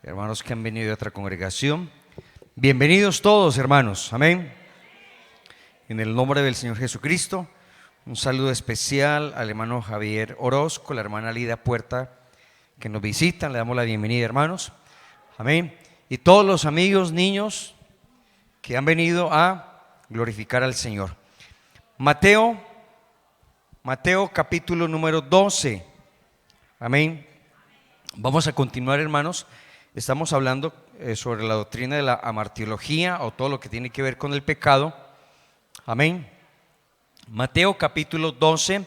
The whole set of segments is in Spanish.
hermanos que han venido de otra congregación. Bienvenidos todos, hermanos, amén. En el nombre del Señor Jesucristo, un saludo especial al hermano Javier Orozco, la hermana Lida Puerta, que nos visitan. Le damos la bienvenida, hermanos, amén. Y todos los amigos, niños que han venido a glorificar al Señor. Mateo capítulo número 12, amén. Vamos a continuar, hermanos. Estamos hablando sobre la doctrina de la amartiología, o todo lo que tiene que ver con el pecado, amén. Mateo capítulo 12,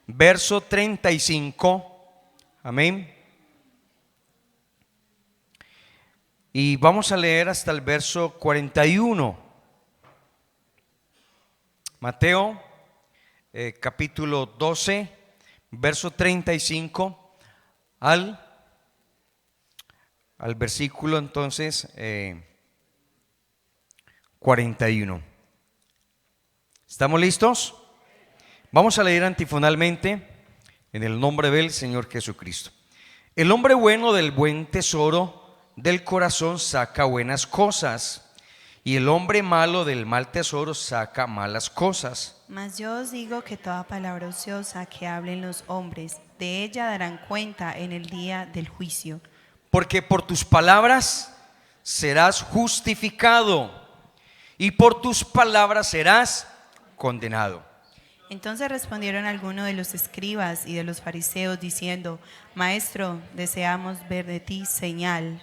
verso 35, amén. Y vamos a leer hasta el verso 41. Mateo capítulo 12, verso 35 al versículo entonces 41. ¿Estamos listos? Vamos a leer antifonalmente en el nombre del Señor Jesucristo. El hombre bueno del buen tesoro del corazón saca buenas cosas, y el hombre malo del mal tesoro saca malas cosas. Mas yo os digo que toda palabra ociosa que hablen los hombres, de ella darán cuenta en el día del juicio. Porque por tus palabras serás justificado, y por tus palabras serás condenado. Entonces respondieron algunos de los escribas y de los fariseos diciendo: Maestro, deseamos ver de ti señal.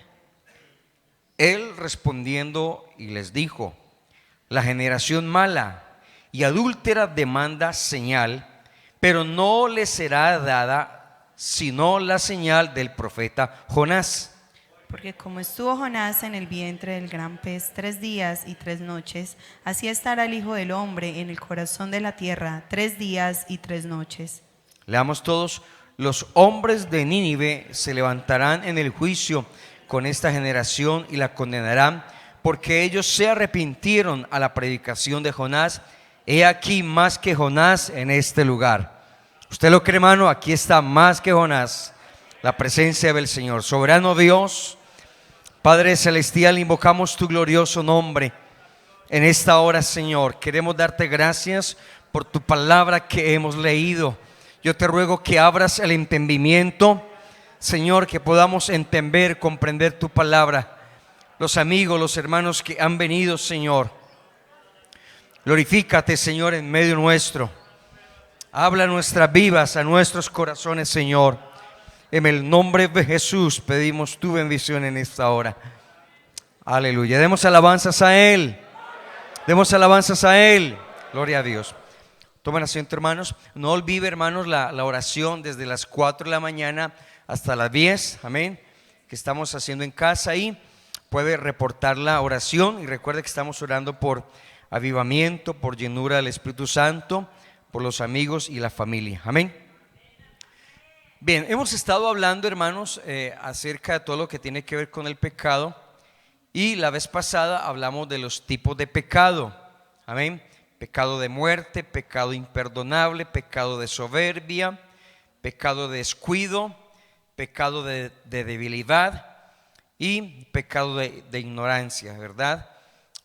Él respondiendo y les dijo: la generación mala y adúltera demanda señal, pero no le será dada sino la señal del profeta Jonás. Porque como estuvo Jonás en el vientre del gran pez 3 días y 3 noches, así estará el Hijo del Hombre en el corazón de la tierra 3 días y 3 noches. Leamos todos. Los hombres de Nínive se levantarán en el juicio con esta generación y la condenarán, porque ellos se arrepintieron a la predicación de Jonás. He aquí más que Jonás en este lugar. ¿Usted lo cree, hermano? Aquí está más que Jonás, la presencia del Señor. Soberano Dios, Padre celestial, invocamos tu glorioso nombre en esta hora, Señor. Queremos darte gracias por tu palabra que hemos leído. Yo te ruego que abras el entendimiento, Señor, que podamos entender, comprender tu palabra. Los amigos, los hermanos que han venido, Señor, glorifícate, Señor, en medio nuestro. Habla a nuestras vidas, a nuestros corazones, Señor. En el nombre de Jesús pedimos tu bendición en esta hora. Aleluya. Demos alabanzas a Él. Demos alabanzas a Él. Gloria a Dios. Tomen asiento, hermanos. No olvide, hermanos, la oración desde las 4 de la mañana hasta las 10. Amén. Que estamos haciendo en casa, y puede reportar la oración. Y recuerde que estamos orando por avivamiento, por llenura del Espíritu Santo, por los amigos y la familia. Amén. Bien, hemos estado hablando, hermanos, acerca de todo lo que tiene que ver con el pecado, y la vez pasada hablamos de los tipos de pecado. Amén. Pecado de muerte, pecado imperdonable, pecado de soberbia, pecado de descuido, pecado de debilidad y pecado de ignorancia, ¿verdad?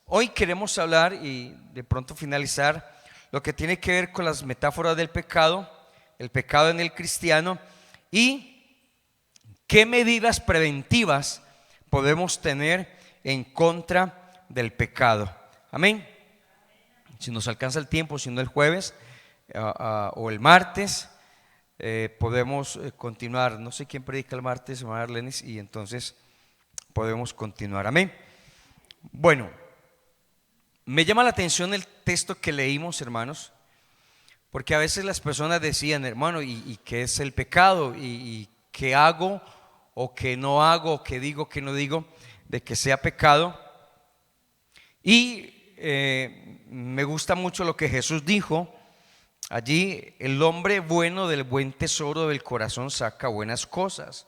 Hoy queremos hablar y de pronto finalizar lo que tiene que ver con las metáforas del pecado, el pecado en el cristiano, y qué medidas preventivas podemos tener en contra del pecado. Amén. Si nos alcanza el tiempo, si no el jueves o el martes, podemos continuar. No sé quién predica el martes, hermana Arlenis, y entonces podemos continuar. Amén. Bueno, me llama la atención el texto que leímos, hermanos, porque a veces las personas decían: hermano, ¿y qué es el pecado? ¿Y qué hago o qué no hago? ¿O qué digo, qué no digo de que sea pecado? Y me gusta mucho lo que Jesús dijo allí: el hombre bueno del buen tesoro del corazón saca buenas cosas,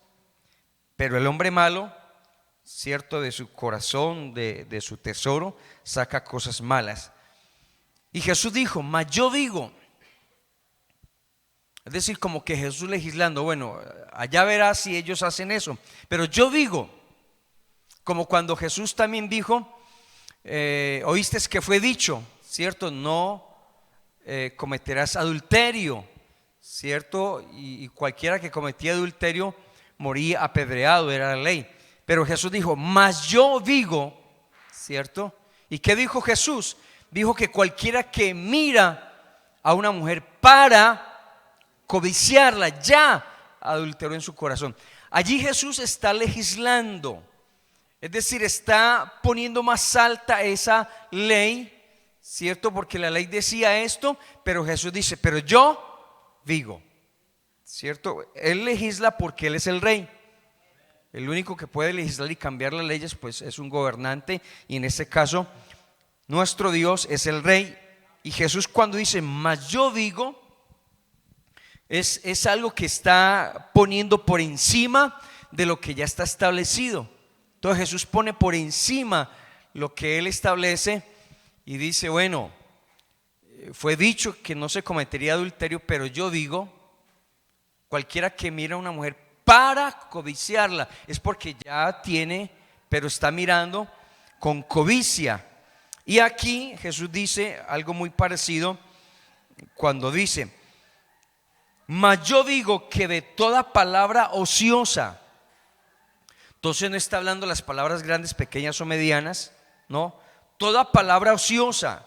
pero el hombre malo, cierto, de su corazón, de su tesoro, saca cosas malas. Y Jesús dijo: mas yo digo. Es decir, como que Jesús legislando: bueno, allá verás si ellos hacen eso, pero yo digo. Como cuando Jesús también dijo, oíste que fue dicho, ¿cierto? No cometerás adulterio, ¿cierto? Y cualquiera que cometía adulterio moría apedreado, era la ley. Pero Jesús dijo, mas yo digo, ¿cierto? ¿Y qué dijo Jesús? Dijo que cualquiera que mira a una mujer para codiciarla, ya adulteró en su corazón. Allí Jesús está legislando, es decir, está poniendo más alta esa ley, ¿cierto? Porque la ley decía esto, pero Jesús dice, pero yo digo, ¿cierto? Él legisla porque Él es el rey. El único que puede legislar y cambiar las leyes pues es un gobernante, y en este caso nuestro Dios es el rey. Y Jesús cuando dice, mas yo digo, es algo que está poniendo por encima de lo que ya está establecido. Entonces Jesús pone por encima lo que Él establece y dice, bueno, fue dicho que no se cometería adulterio, pero yo digo, cualquiera que mira a una mujer para codiciarla, es porque ya tiene, pero está mirando con codicia. Y aquí Jesús dice algo muy parecido cuando dice, mas yo digo que de toda palabra ociosa. Entonces no está hablando las palabras grandes, pequeñas o medianas, no, toda palabra ociosa,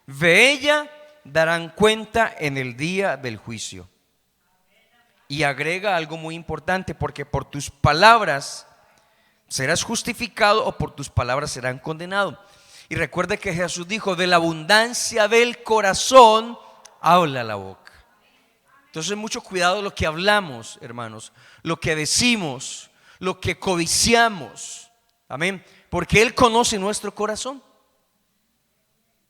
de ella darán cuenta en el día del juicio. Y agrega algo muy importante, porque por tus palabras serás justificado o por tus palabras serán condenado. Y recuerde que Jesús dijo, de la abundancia del corazón habla la boca. Entonces mucho cuidado lo que hablamos, hermanos, lo que decimos, lo que codiciamos, amén, porque Él conoce nuestro corazón,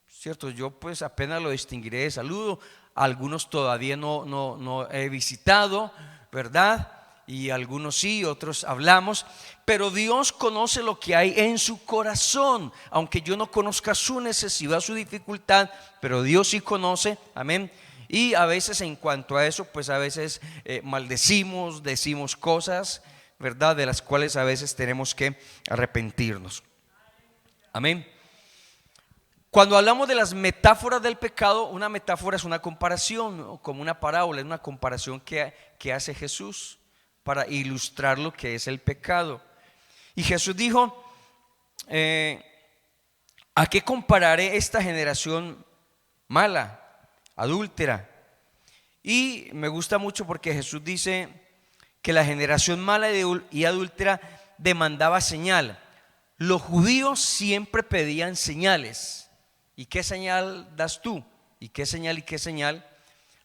¿cierto? Yo pues apenas lo distinguiré de saludo, algunos todavía no he visitado, ¿verdad? Y algunos sí, otros hablamos, pero Dios conoce lo que hay en su corazón, aunque yo no conozca su necesidad, su dificultad, pero Dios sí conoce, amén. Y a veces en cuanto a eso, pues a veces maldecimos, decimos cosas, ¿verdad? De las cuales a veces tenemos que arrepentirnos. Amén. Cuando hablamos de las metáforas del pecado, una metáfora es una comparación, ¿no? Como una parábola, es una comparación que hace Jesús para ilustrar lo que es el pecado. Y Jesús dijo, ¿a qué compararé esta generación mala, adúltera? Y me gusta mucho porque Jesús dice que la generación mala y adúltera demandaba señal. Los judíos siempre pedían señales. ¿Y qué señal das tú? ¿Y qué señal y qué señal?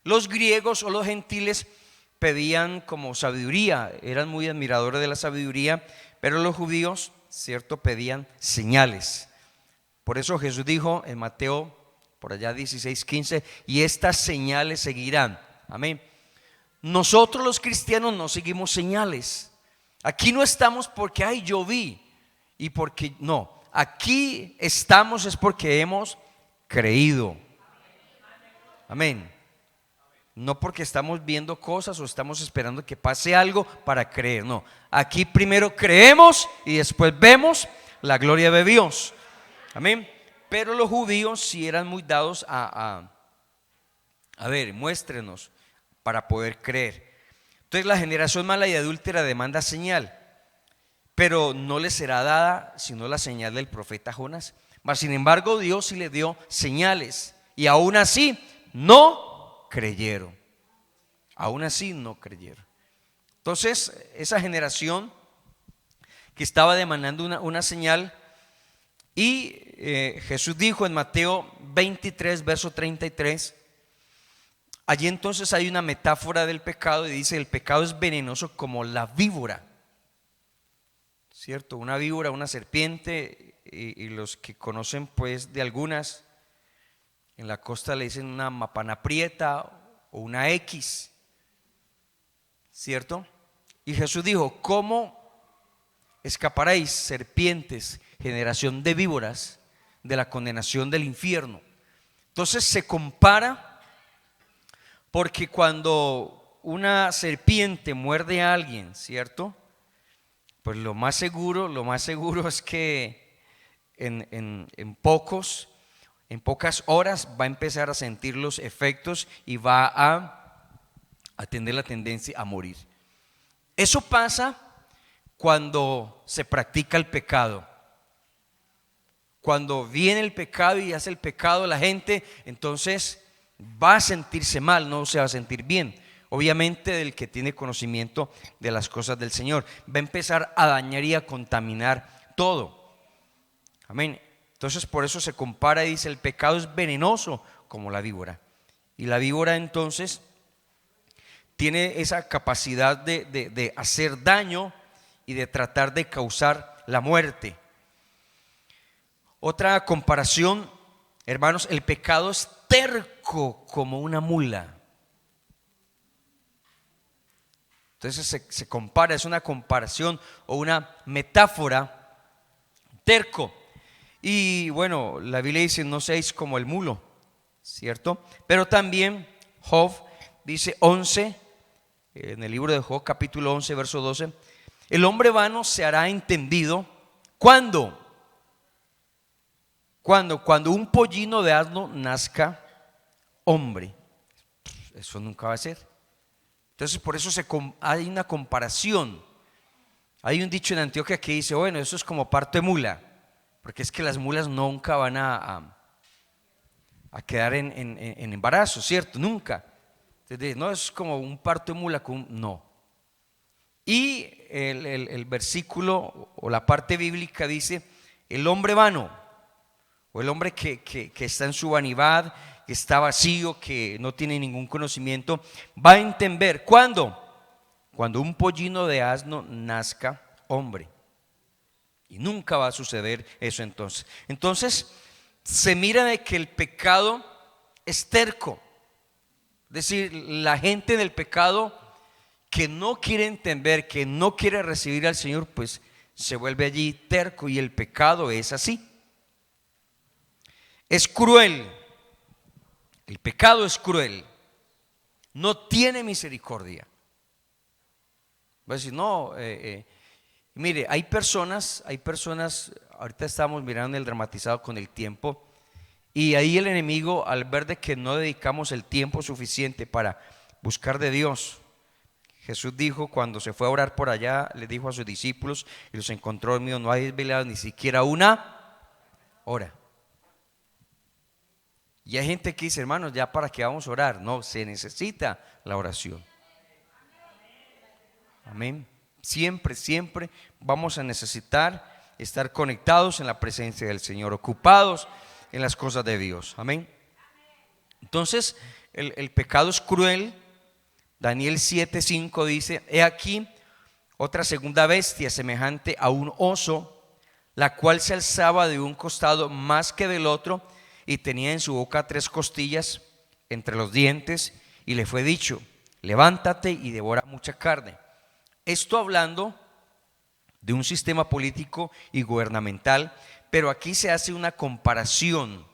Los griegos o los gentiles pedían como sabiduría, eran muy admiradores de la sabiduría, pero los judíos, cierto, pedían señales. Por eso Jesús dijo en Mateo, por allá 16:15, y estas señales seguirán. Amén. Nosotros los cristianos no seguimos señales. Aquí no estamos porque ay yo vi y porque no. Aquí estamos es porque hemos creído. Amén. No porque estamos viendo cosas o estamos esperando que pase algo para creer. No. Aquí primero creemos y después vemos la gloria de Dios. Amén. Pero los judíos sí eran muy dados a ver, muéstrenos para poder creer. Entonces la generación mala y adúltera demanda señal, pero no les será dada sino la señal del profeta Jonás. Mas sin embargo Dios sí le dio señales y aún así no creyeron. Aún así no creyeron. Entonces esa generación que estaba demandando una señal, y Jesús dijo en Mateo 23 verso 33, allí entonces hay una metáfora del pecado y dice: el pecado es venenoso como la víbora, ¿cierto? Una víbora, una serpiente, y los que conocen pues de algunas, en la costa le dicen una mapana prieta o una X, ¿cierto? Y Jesús dijo: ¿cómo escaparéis, serpientes, generación de víboras, de la condenación del infierno? Entonces se compara, porque cuando una serpiente muerde a alguien, ¿cierto? Pues lo más seguro es que en pocas horas va a empezar a sentir los efectos y va a tener la tendencia a morir. Eso pasa cuando se practica el pecado. Cuando viene el pecado y hace el pecado la gente, entonces va a sentirse mal, no se va a sentir bien. Obviamente del que tiene conocimiento de las cosas del Señor. Va a empezar a dañar y a contaminar todo. Amén. Entonces por eso se compara y dice: el pecado es venenoso como la víbora. Y la víbora entonces tiene esa capacidad de hacer daño y de tratar de causar la muerte. Otra comparación, hermanos: el pecado es terco como una mula. Entonces se compara, es una comparación o una metáfora. Terco. Y bueno, la Biblia dice: no seáis como el mulo, ¿cierto? Pero también Job dice 11, en el libro de Job capítulo 11 verso 12: el hombre vano se hará entendido. ¿Cuándo? Cuando un pollino de asno nazca hombre. Eso nunca va a ser. Entonces por eso hay una comparación. Hay un dicho en Antioquia que dice: bueno, eso es como parto de mula, porque es que las mulas nunca van a quedar en embarazo, ¿cierto? Nunca. Entonces, no es como un parto de mula, no. Y el versículo o la parte bíblica dice: el hombre vano, o el hombre que está en su vanidad, que está vacío, que no tiene ningún conocimiento, va a entender. ¿Cuándo? Cuando un pollino de asno nazca hombre. Y nunca va a suceder eso entonces. Entonces se mira de que el pecado es terco. Es decir, la gente del pecado que no quiere entender, que no quiere recibir al Señor, pues se vuelve allí terco, y el pecado es así. Es cruel. El pecado es cruel. No tiene misericordia. Va a decir: no, mire, hay personas, ahorita estamos mirando el dramatizado con el tiempo, y ahí el enemigo, al ver de que no dedicamos el tiempo suficiente para buscar de Dios. Jesús dijo, cuando se fue a orar por allá, le dijo a sus discípulos y los encontró dormidos: no hay velado ni siquiera una hora. Y hay gente que dice: hermanos, ¿ya para qué vamos a orar? No, se necesita la oración. Amén. Siempre vamos a necesitar estar conectados en la presencia del Señor, ocupados en las cosas de Dios. Amén. Entonces el pecado es cruel. Daniel 7:5 dice: he aquí otra segunda bestia semejante a un oso, la cual se alzaba de un costado más que del otro, y tenía en su boca 3 costillas entre los dientes, y le fue dicho: levántate y devora mucha carne. Esto hablando de un sistema político y gubernamental, pero aquí se hace una comparación,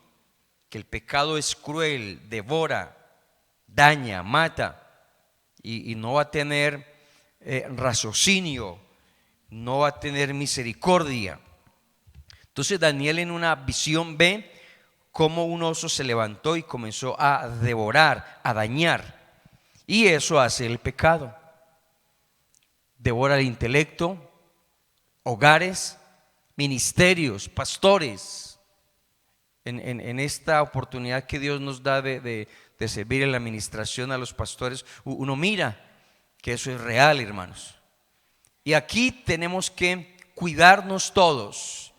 que el pecado es cruel, devora, daña, mata, y no va a tener raciocinio, no va a tener misericordia. Entonces Daniel, en una visión, ve cómo un oso se levantó y comenzó a devorar, a dañar. Y eso hace el pecado. Devora el intelecto, hogares, ministerios, pastores. En esta oportunidad que Dios nos da de servir en la administración a los pastores, uno mira que eso es real, hermanos. Y aquí tenemos que cuidarnos todos.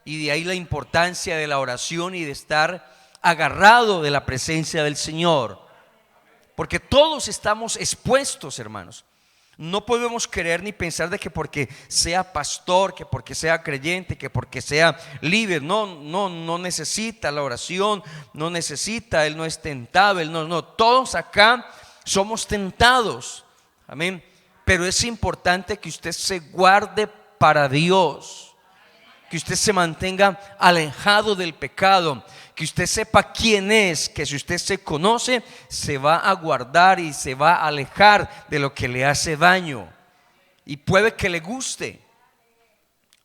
Y de ahí la importancia de la oración y de estar agarrado de la presencia del Señor. Porque todos estamos expuestos, hermanos. No podemos creer ni pensar de que porque sea pastor, que porque sea creyente, que porque sea líder, no necesita la oración, no necesita, él no es tentado, todos acá somos tentados. Amén. Pero es importante que usted se guarde para Dios, que usted se mantenga alejado del pecado, que usted sepa quién es, que si usted se conoce, se va a guardar y se va a alejar de lo que le hace daño. Y puede que le guste,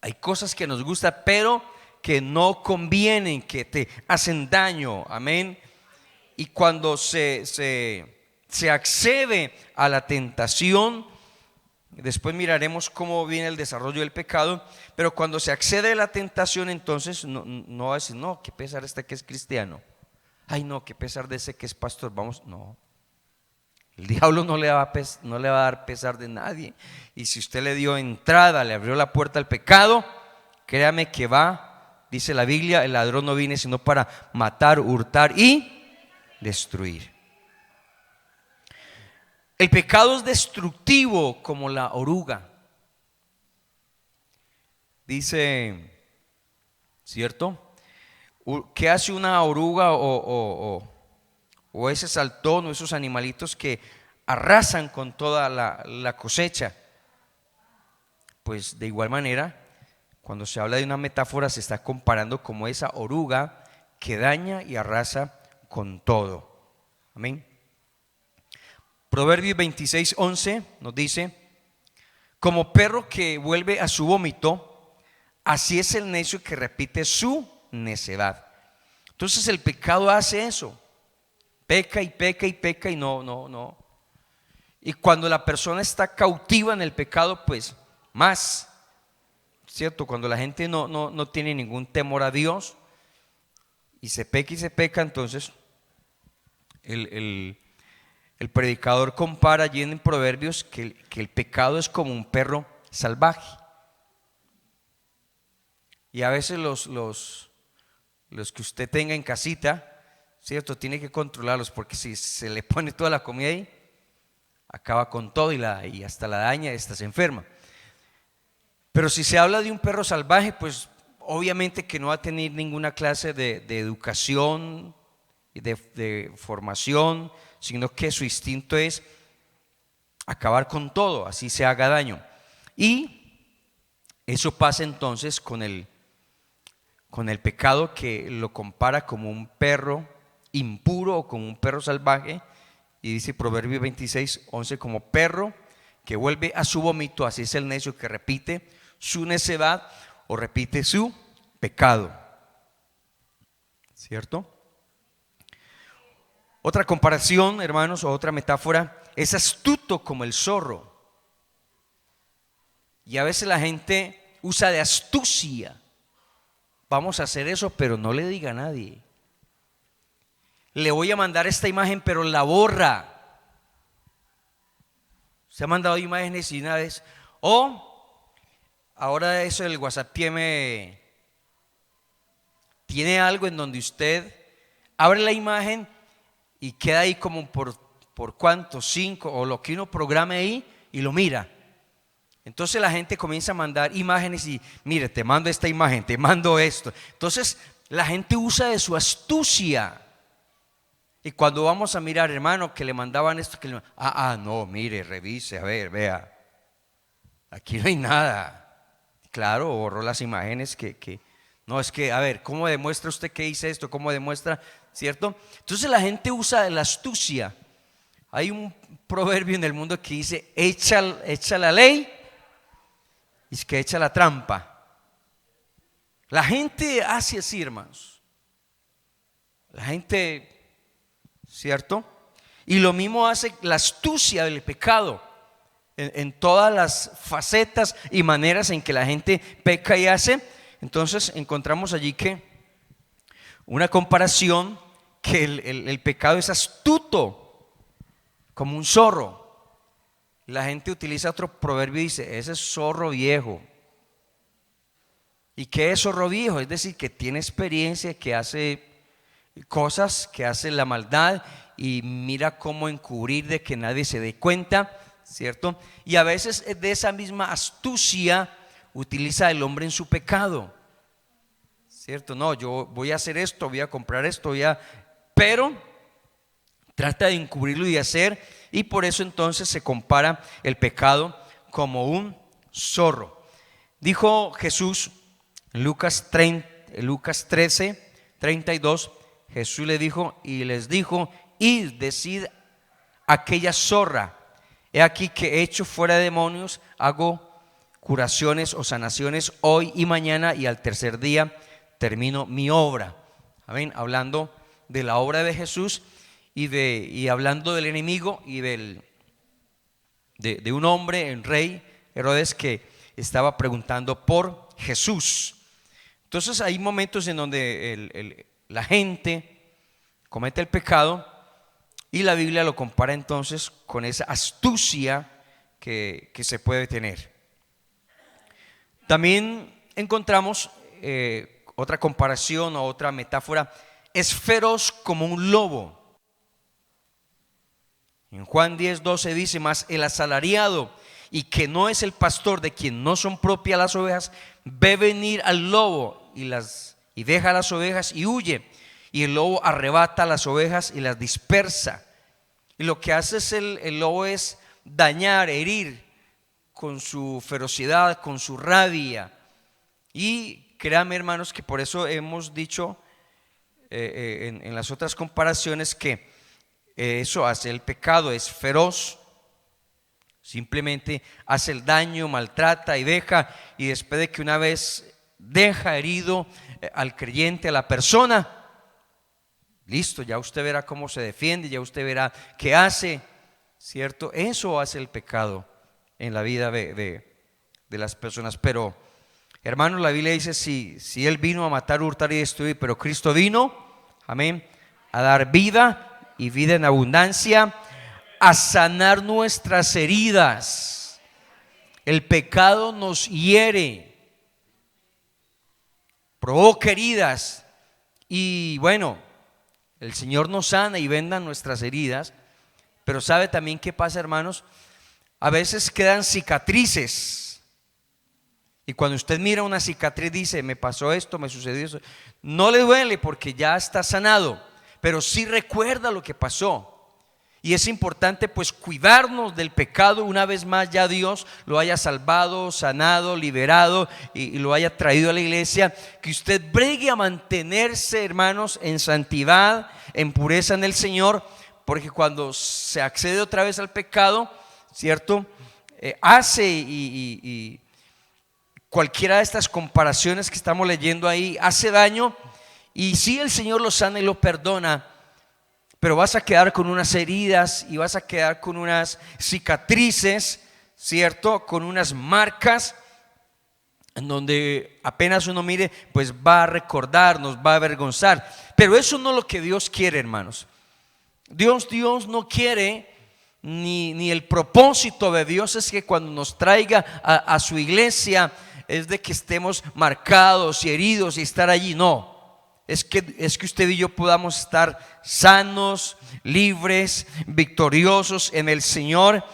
Hay cosas que nos gustan, pero que no convienen, que te hacen daño. Amén. Y cuando se accede a la tentación, después miraremos cómo viene el desarrollo del pecado, pero cuando se accede a la tentación, entonces no va a decir, no, qué pesar este que es cristiano. Ay, no, qué pesar de ese que es pastor. Vamos, no. El diablo no le va a dar pesar de nadie. Y si usted le dio entrada, le abrió la puerta al pecado, créame que va, dice la Biblia, el ladrón no viene sino para matar, hurtar y destruir. El pecado es destructivo como la oruga. Dice, ¿cierto? ¿Qué hace una oruga o ese saltón o esos animalitos que arrasan con toda la cosecha? Pues de igual manera, cuando se habla de una metáfora, se está comparando como esa oruga que daña y arrasa con todo. Amén. Proverbios 26:11 nos dice: como perro que vuelve a su vómito, así es el necio que repite su necedad. Entonces el pecado hace eso. Peca y peca y peca y no. Y cuando la persona está cautiva en el pecado, pues más, ¿cierto? Cuando la gente no tiene ningún temor a Dios y se peca, entonces el predicador compara allí en Proverbios que el pecado es como un perro salvaje. Y a veces los que usted tenga en casita, ¿cierto? Tiene que controlarlos, porque si se le pone toda la comida ahí, acaba con todo y hasta la daña, hasta se enferma. Pero si se habla de un perro salvaje, pues obviamente que no va a tener ninguna clase de educación y de formación, sino que su instinto es acabar con todo, así se haga daño. Y eso pasa entonces con el pecado, que lo compara como un perro impuro o como un perro salvaje. Y dice Proverbios 26:11: como perro que vuelve a su vómito, así es el necio que repite su necedad o repite su pecado. ¿Cierto? Otra comparación, hermanos, o otra metáfora, es astuto como el zorro. Y a veces la gente usa de astucia. Vamos a hacer eso, pero no le diga a nadie. Le voy a mandar esta imagen, pero la borra. Se ha mandado imágenes y una vez, ahora eso del WhatsApp tiene algo en donde usted abre la imagen y queda ahí como por cuánto, 5 o lo que uno programe ahí y lo mira. Entonces la gente comienza a mandar imágenes y mire, te mando esta imagen, te mando esto. Entonces la gente usa de su astucia. Y cuando vamos a mirar, hermano, que le mandaban esto, no, mire, revise, a ver, vea, aquí no hay nada. Claro, borró las imágenes no, es que, a ver, ¿cómo demuestra usted que hice esto? ¿Cómo demuestra? ¿Cierto? Entonces la gente usa de la astucia. Hay un proverbio en el mundo que dice: echa la ley y es que echa la trampa. La gente hace así, hermanos. La gente, ¿cierto? Y lo mismo hace la astucia del pecado en todas las facetas y maneras en que la gente peca y hace. Entonces encontramos allí que una comparación, que el pecado es astuto como un zorro. La gente utiliza otro proverbio y dice: ese es zorro viejo. ¿Y qué es zorro viejo? Es decir, que tiene experiencia, que hace cosas, que hace la maldad y mira cómo encubrir de que nadie se dé cuenta, ¿cierto? Y a veces de esa misma astucia utiliza el hombre en su pecado, ¿cierto? No, yo voy a hacer esto, voy a comprar esto, pero trata de encubrirlo y de hacer, y por eso entonces se compara el pecado como un zorro. Dijo Jesús en Lucas 13:32, Jesús les dijo: id, decid a aquella zorra: he aquí que echo fuera demonios, hago curaciones o sanaciones hoy y mañana, y al tercer día termino mi obra. Amén. Hablando de la obra de Jesús y hablando del enemigo y de un hombre, el rey Herodes, que estaba preguntando por Jesús. Entonces hay momentos en donde la gente comete el pecado y la Biblia lo compara entonces con esa astucia que se puede tener. También encontramos otra comparación o otra metáfora: es feroz como un lobo. En Juan 10:12 dice: mas el asalariado, y que no es el pastor, de quien no son propias las ovejas, ve venir al lobo y deja las ovejas y huye, y el lobo arrebata las ovejas y las dispersa. Y lo que hace el lobo es dañar, herir con su ferocidad, con su rabia. Y créanme, hermanos, que por eso hemos dicho en las otras comparaciones que eso hace el pecado: es feroz, simplemente hace el daño, maltrata y deja, y después de que una vez deja herido al creyente, a la persona, listo, ya usted verá cómo se defiende, ya usted verá qué hace, ¿cierto? Eso hace el pecado en la vida de las personas. Pero, hermanos, la Biblia dice: si Él vino a matar, hurtar y destruir, pero Cristo vino, amén, a dar vida y vida en abundancia, a sanar nuestras heridas. El pecado nos hiere, provoca heridas, y bueno, el Señor nos sana y venda nuestras heridas. Pero ¿sabe también qué pasa, hermanos? A veces quedan cicatrices, y cuando usted mira una cicatriz dice: me pasó esto, me sucedió eso. No le duele porque ya está sanado, pero sí recuerda lo que pasó. Y es importante pues cuidarnos del pecado una vez más. Ya Dios lo haya salvado, sanado, liberado y lo haya traído a la iglesia. Que usted bregue a mantenerse, hermanos, en santidad, en pureza en el Señor, porque cuando se accede otra vez al pecado, ¿cierto? Hace y cualquiera de estas comparaciones que estamos leyendo ahí hace daño. Y sí, el Señor lo sana y lo perdona, pero vas a quedar con unas heridas y vas a quedar con unas cicatrices, ¿cierto? Con unas marcas en donde apenas uno mire, pues va a recordar, nos va a avergonzar. Pero eso no es lo que Dios quiere, hermanos. Dios no quiere, ni el propósito de Dios es que cuando nos traiga a su iglesia es de que estemos marcados y heridos y estar allí. No. Es que usted y yo podamos estar sanos, libres, victoriosos en el Señor,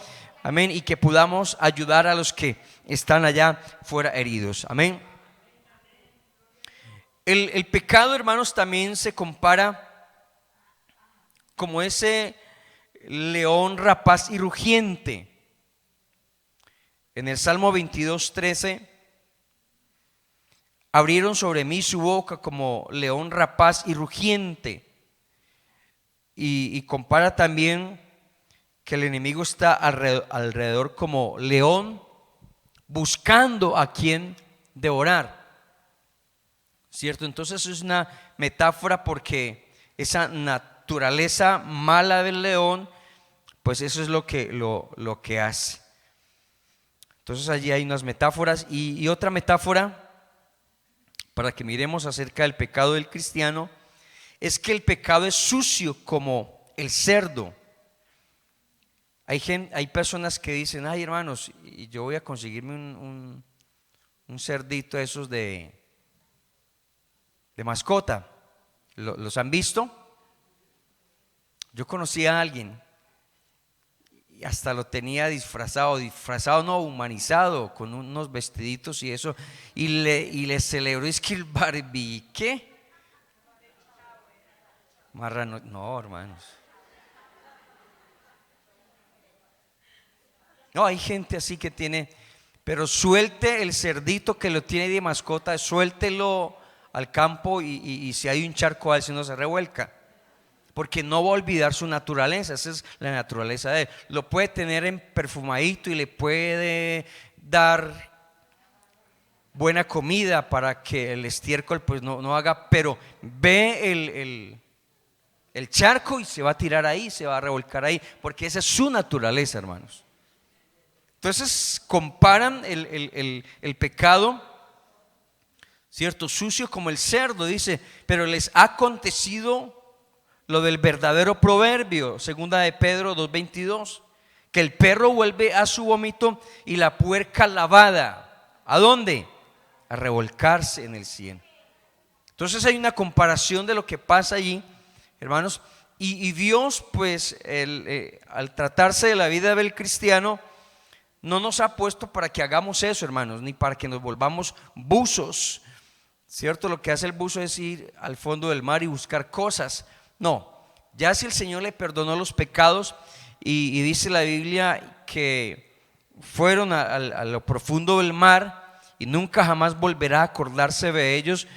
amén, y que podamos ayudar a los que están allá fuera heridos, amén. El pecado, hermanos, también se compara como ese león rapaz y rugiente. En el Salmo 22:13: abrieron sobre mí su boca como león rapaz y rugiente. Y compara también que el enemigo está alrededor como león buscando a quien devorar, ¿cierto? Entonces es una metáfora, porque esa naturaleza mala del león, pues eso es lo que hace. Entonces allí hay unas metáforas y otra metáfora para que miremos acerca del pecado del cristiano, es que el pecado es sucio como el cerdo. Hay personas que dicen: ay, hermanos, y yo voy a conseguirme un cerdito esos de mascota. ¿Los han visto? Yo conocí a alguien y hasta lo tenía disfrazado no, humanizado, con unos vestiditos y eso, y le celebró, es que el Barbie, ¿qué? Marrano, no, hermanos. No, hay gente así que tiene, pero suelte el cerdito que lo tiene de mascota, suéltelo al campo y si hay un charco, a ver si no se revuelca. Porque no va a olvidar su naturaleza. Esa es la naturaleza de él. Lo puede tener en perfumadito y le puede dar buena comida para que el estiércol pues no haga, pero ve el charco y se va a tirar ahí, se va a revolcar ahí, porque esa es su naturaleza, hermanos. Entonces comparan el pecado, cierto, sucio como el cerdo, dice, pero les ha acontecido lo del verdadero proverbio, segunda de Pedro 2:22, que el perro vuelve a su vómito y la puerca lavada, ¿a dónde? A revolcarse en el cieno. Entonces hay una comparación de lo que pasa allí, hermanos, y Dios pues al tratarse de la vida del cristiano no nos ha puesto para que hagamos eso, hermanos, ni para que nos volvamos buzos, ¿cierto? Lo que hace el buzo es ir al fondo del mar y buscar cosas. No, ya si el Señor le perdonó los pecados y dice la Biblia que fueron a lo profundo del mar y nunca jamás volverá a acordarse de ellos,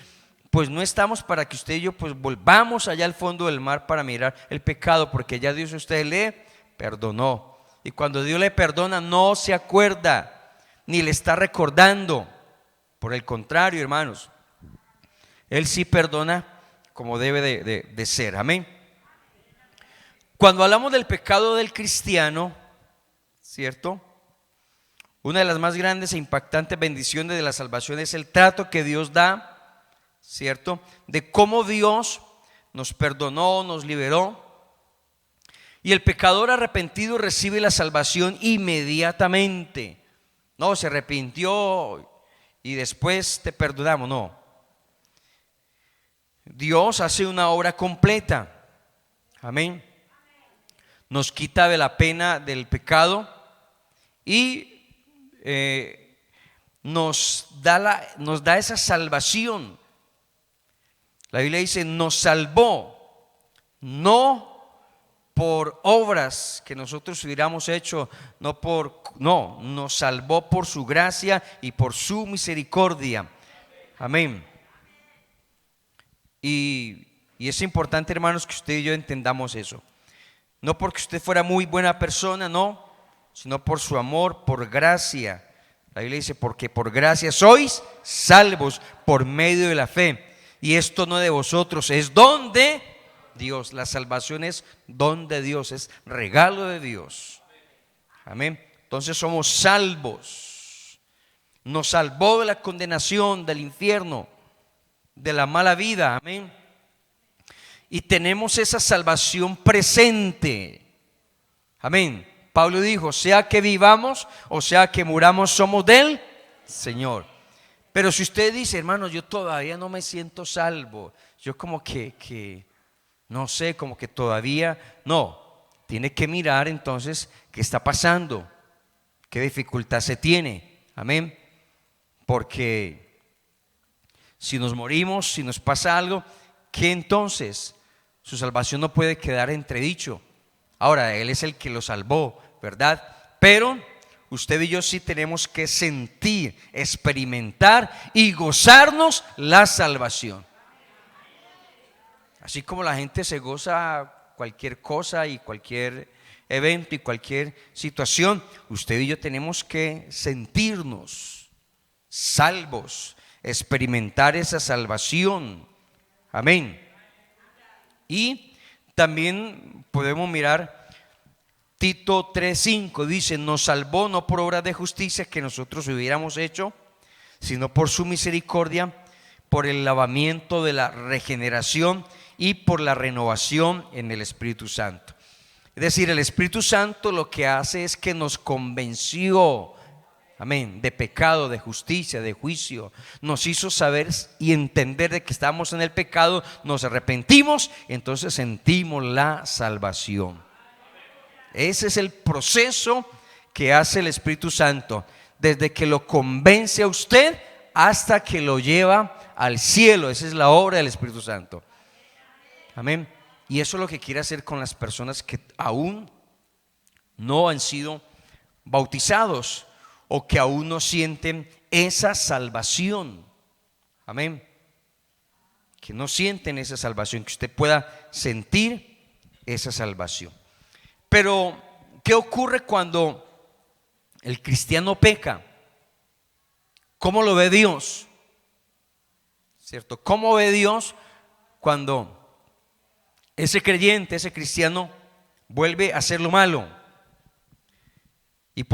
pues no estamos para que usted y yo pues volvamos allá al fondo del mar para mirar el pecado, porque ya Dios a usted le perdonó. Y cuando Dios le perdona no se acuerda ni le está recordando. Por el contrario, hermanos, Él sí perdona como debe de ser. Amén. Cuando hablamos del pecado del cristiano, ¿cierto? Una de las más grandes e impactantes bendiciones de la salvación es el trato que Dios da, ¿cierto? De cómo Dios nos perdonó, nos liberó. Y el pecador arrepentido recibe la salvación inmediatamente. No, se arrepintió y después te perdonamos, no. Dios hace una obra completa. Amén. Nos quita de la pena del pecado y nos da esa salvación. La Biblia dice, nos salvó, no por obras que nosotros hubiéramos hecho, no, nos salvó por su gracia y por su misericordia. Amén. Y es importante, hermanos, que usted y yo entendamos eso. No porque usted fuera muy buena persona, no, sino por su amor, por gracia. La Biblia dice, porque por gracia sois salvos por medio de la fe. Y esto no de vosotros, es don de Dios. La salvación es don de Dios, es regalo de Dios. Amén. Entonces somos salvos. Nos salvó de la condenación, del infierno, de la mala vida. Amén. Y tenemos esa salvación presente. Amén. Pablo dijo, sea que vivamos o sea que muramos, somos del Señor. Pero si usted dice, hermano, yo todavía no me siento salvo, yo como que no sé, como que todavía no, tiene que mirar entonces qué está pasando, qué dificultad se tiene. Amén. Porque si nos morimos, si nos pasa algo, ¿qué entonces? Su salvación no puede quedar entredicho. Ahora, Él es el que lo salvó, ¿verdad? Pero usted y yo sí tenemos que sentir, experimentar y gozarnos la salvación. Así como la gente se goza cualquier cosa y cualquier evento y cualquier situación, usted y yo tenemos que sentirnos salvos, experimentar esa salvación. Amén. Y también podemos mirar Tito 3:5, dice, nos salvó no por obras de justicia que nosotros hubiéramos hecho, sino por su misericordia, por el lavamiento de la regeneración y por la renovación en el Espíritu Santo. Es decir, el Espíritu Santo lo que hace es que nos convenció, amén, de pecado, de justicia, de juicio. Nos hizo saber y entender de que estamos en el pecado, nos arrepentimos, entonces sentimos la salvación. Ese es el proceso que hace el Espíritu Santo, desde que lo convence a usted hasta que lo lleva al cielo. Esa es la obra del Espíritu Santo. Amén. Y eso es lo que quiere hacer con las personas que aún no han sido bautizados o que aún no sienten esa salvación. Amén. Que no sienten esa salvación, que usted pueda sentir esa salvación. Pero, ¿qué ocurre cuando el cristiano peca? ¿Cómo lo ve Dios? ¿Cierto? ¿Cómo ve Dios cuando ese creyente, ese cristiano vuelve a hacer lo malo? Y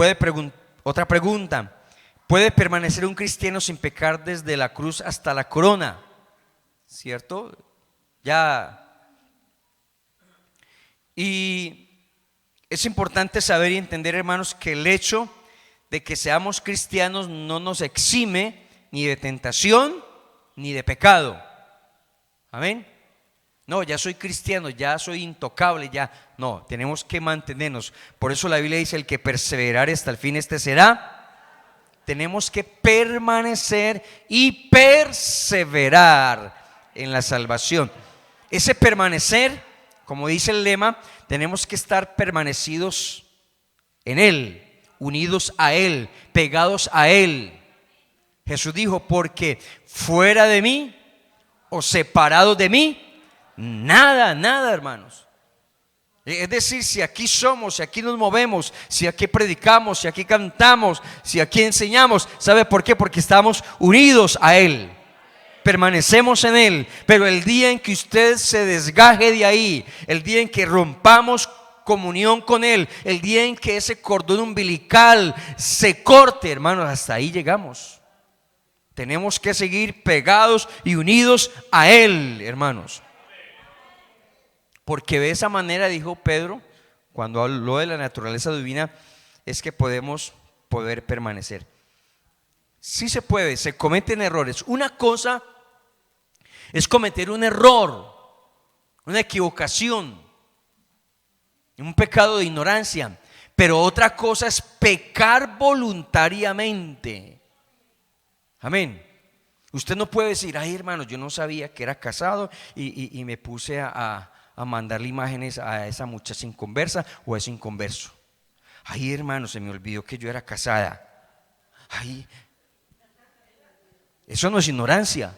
otra pregunta: ¿puede permanecer un cristiano sin pecar desde la cruz hasta la corona? ¿Cierto? Y es importante saber y entender, hermanos, que el hecho de que seamos cristianos no nos exime ni de tentación ni de pecado. Amén. No, ya soy cristiano, ya soy intocable, ya. No, tenemos que mantenernos. Por eso la Biblia dice: el que perseverare hasta el fin, este será. Tenemos que permanecer y perseverar en la salvación. Ese permanecer, como dice el lema, tenemos que estar permanecidos en Él, unidos a Él, pegados a Él. Jesús dijo: porque fuera de mí o separado de mí, nada, nada, hermanos. Es decir, si aquí somos, si aquí nos movemos, si aquí predicamos, si aquí cantamos, si aquí enseñamos, ¿sabe por qué? Porque estamos unidos a Él, permanecemos en Él. Pero el día en que usted se desgaje de ahí, el día en que rompamos comunión con Él, el día en que ese cordón umbilical se corte, hermanos, hasta ahí llegamos. Tenemos que seguir pegados y unidos a Él, hermanos. Porque de esa manera, dijo Pedro, cuando habló de la naturaleza divina, es que poder permanecer. Sí se puede, se cometen errores. Una cosa es cometer un error, una equivocación, un pecado de ignorancia. Pero otra cosa es pecar voluntariamente. Amén. Usted no puede decir: ay, hermano, yo no sabía que era casado y me puse a mandarle imágenes a esa muchacha inconversa o a ese inconverso. Ay, hermano, se me olvidó que yo era casada. Ay, eso no es ignorancia,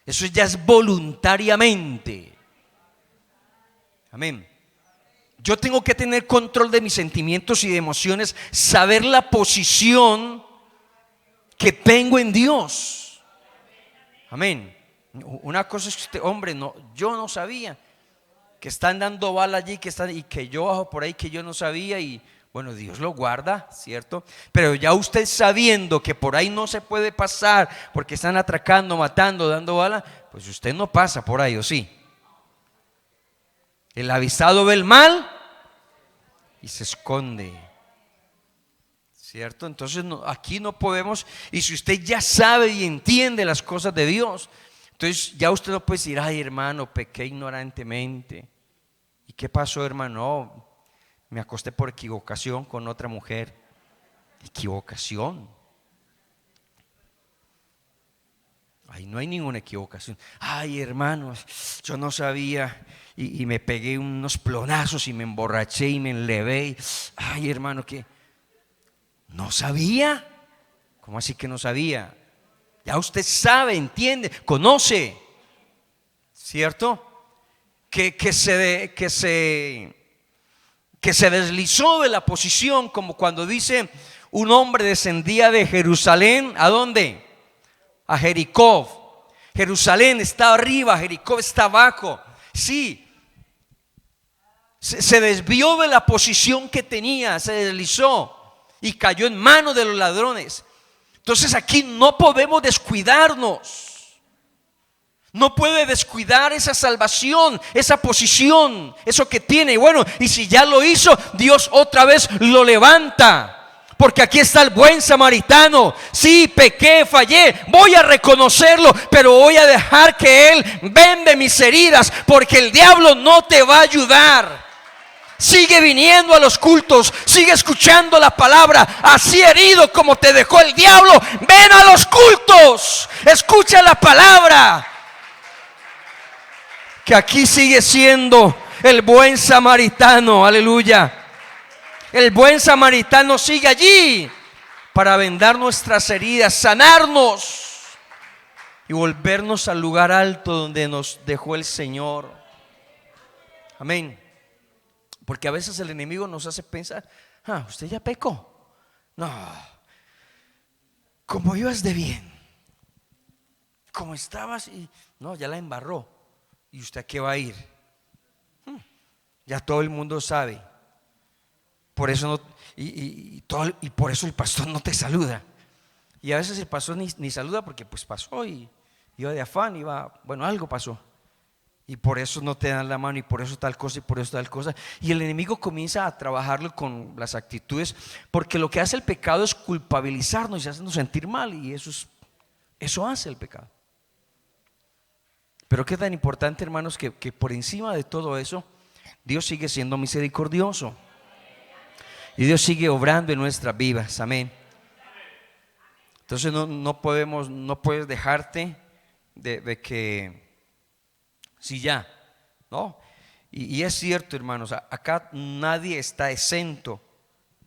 eso ya es voluntariamente. Amén. Yo tengo que tener control de mis sentimientos y de emociones, saber la posición que tengo en Dios. Amén. Una cosa es que usted, hombre, no, yo no sabía que están dando bala allí, y que yo bajo por ahí, que yo no sabía, y bueno, Dios lo guarda, ¿cierto? Pero ya usted sabiendo que por ahí no se puede pasar porque están atracando, matando, dando bala, pues usted no pasa por ahí, ¿o sí? El avisado ve el mal y se esconde, ¿cierto? Entonces aquí no podemos. Y si usted ya sabe y entiende las cosas de Dios, entonces ya usted no puede decir: ay, hermano, pequé ignorantemente. ¿Y qué pasó, hermano? No, me acosté por equivocación con otra mujer. ¿Equivocación? Ahí no hay ninguna equivocación. Ay, hermano, yo no sabía y me pegué unos plonazos y me emborraché y me enlevé. Ay, hermano, que no sabía. ¿Cómo así que no sabía? Ya usted sabe, entiende, conoce, ¿cierto? Que se deslizó de la posición, como cuando dice: un hombre descendía de Jerusalén. ¿A dónde? A Jericó. Jerusalén está arriba, Jericó está abajo. Sí, se desvió de la posición que tenía, se deslizó y cayó en manos de los ladrones. Entonces aquí no podemos descuidarnos. No puede descuidar esa salvación, esa posición, eso que tiene. Y bueno, y si ya lo hizo, Dios otra vez lo levanta. Porque aquí está el buen samaritano. Sí, pequé, fallé, voy a reconocerlo, pero voy a dejar que Él vende mis heridas, porque el diablo no te va a ayudar. Sigue viniendo a los cultos, sigue escuchando la palabra. Así herido como te dejó el diablo, ven a los cultos, escucha la palabra. Que aquí sigue siendo el buen samaritano, aleluya. El buen samaritano sigue allí para vendar nuestras heridas, sanarnos y volvernos al lugar alto donde nos dejó el Señor. Amén. Porque a veces el enemigo nos hace pensar: usted ya pecó. No. como ibas de bien, como estabas y no, ya la embarró. ¿Y usted a qué va a ir? Ya todo el mundo sabe. Por eso no, y por eso el pastor no te saluda. Y a veces el pastor ni saluda porque pues pasó y iba de afán, bueno, algo pasó. Y por eso no te dan la mano, y por eso tal cosa, y por eso tal cosa. Y el enemigo comienza a trabajarlo con las actitudes, porque lo que hace el pecado es culpabilizarnos y hacernos sentir mal. Y eso hace el pecado. Pero qué tan importante, hermanos, que por encima de todo eso, Dios sigue siendo misericordioso. Y Dios sigue obrando en nuestras vidas, amén. Entonces no puedes dejarte de que si ya, ¿no? Y es cierto, hermanos, acá nadie está exento,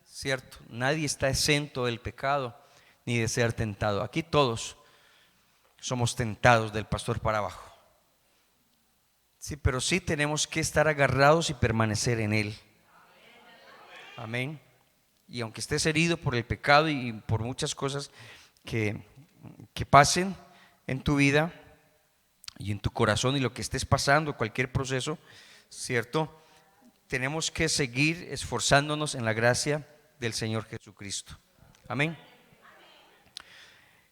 ¿cierto? Nadie está exento del pecado ni de ser tentado. Aquí todos somos tentados del pastor para abajo. Sí, pero sí tenemos que estar agarrados y permanecer en Él. Amén. Y aunque estés herido por el pecado y por muchas cosas que pasen en tu vida y en tu corazón y lo que estés pasando, cualquier proceso, ¿cierto? Tenemos que seguir esforzándonos en la gracia del Señor Jesucristo. Amén.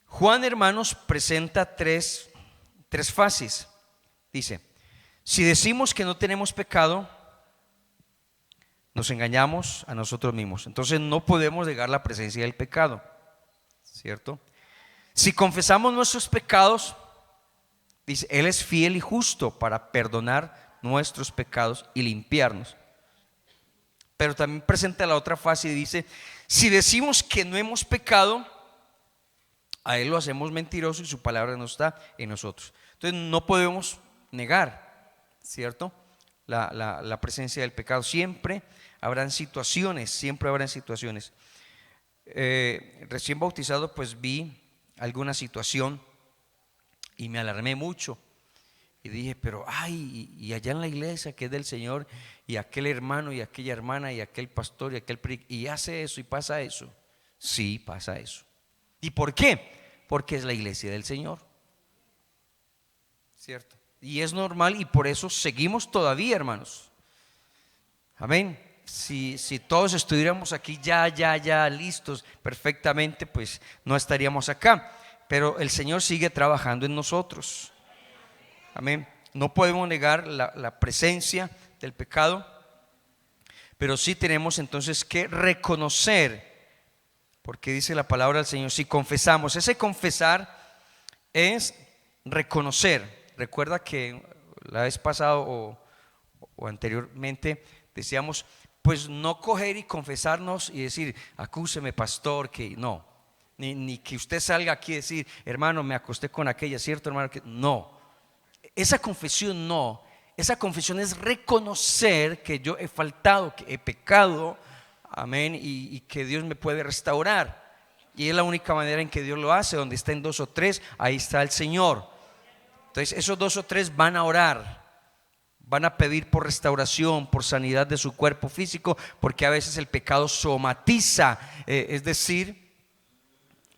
Juan, hermanos, presenta tres fases. Dice: si decimos que no tenemos pecado, nos engañamos a nosotros mismos. Entonces no podemos negar la presencia del pecado, ¿cierto? Si confesamos nuestros pecados, dice, Él es fiel y justo para perdonar nuestros pecados y limpiarnos. Pero también presenta la otra fase y dice: si decimos que no hemos pecado, a Él lo hacemos mentiroso y su palabra no está en nosotros. Entonces no podemos negar, ¿cierto?, la presencia del pecado. Siempre habrán situaciones. Recién bautizado, pues vi alguna situación y me alarmé mucho y dije, pero y allá en la iglesia que es del Señor, y aquel hermano y aquella hermana y aquel pastor y aquel y hace eso y pasa eso. Sí, pasa eso. ¿Y por qué? Porque es la iglesia del Señor, ¿cierto? Y es normal, y por eso seguimos todavía, hermanos. Amén. Si todos estuviéramos aquí ya listos perfectamente, pues no estaríamos acá. Pero el Señor sigue trabajando en nosotros. Amén. No podemos negar la presencia del pecado, pero sí tenemos entonces que reconocer, porque dice la palabra del Señor, si confesamos. Ese confesar es reconocer. Recuerda que la vez pasada o anteriormente decíamos, pues no coger y confesarnos y decir, acúseme, pastor, que no, ni que usted salga aquí y decir, hermano, me acosté con aquella, ¿cierto, hermano? Que no, esa confesión no. Esa confesión es reconocer que yo he faltado, que he pecado, amén, y que Dios me puede restaurar. Y es la única manera en que Dios lo hace. Donde estén dos o tres, ahí está el Señor. Entonces esos dos o tres van a orar, van a pedir por restauración, por sanidad de su cuerpo físico, porque a veces el pecado somatiza, es decir,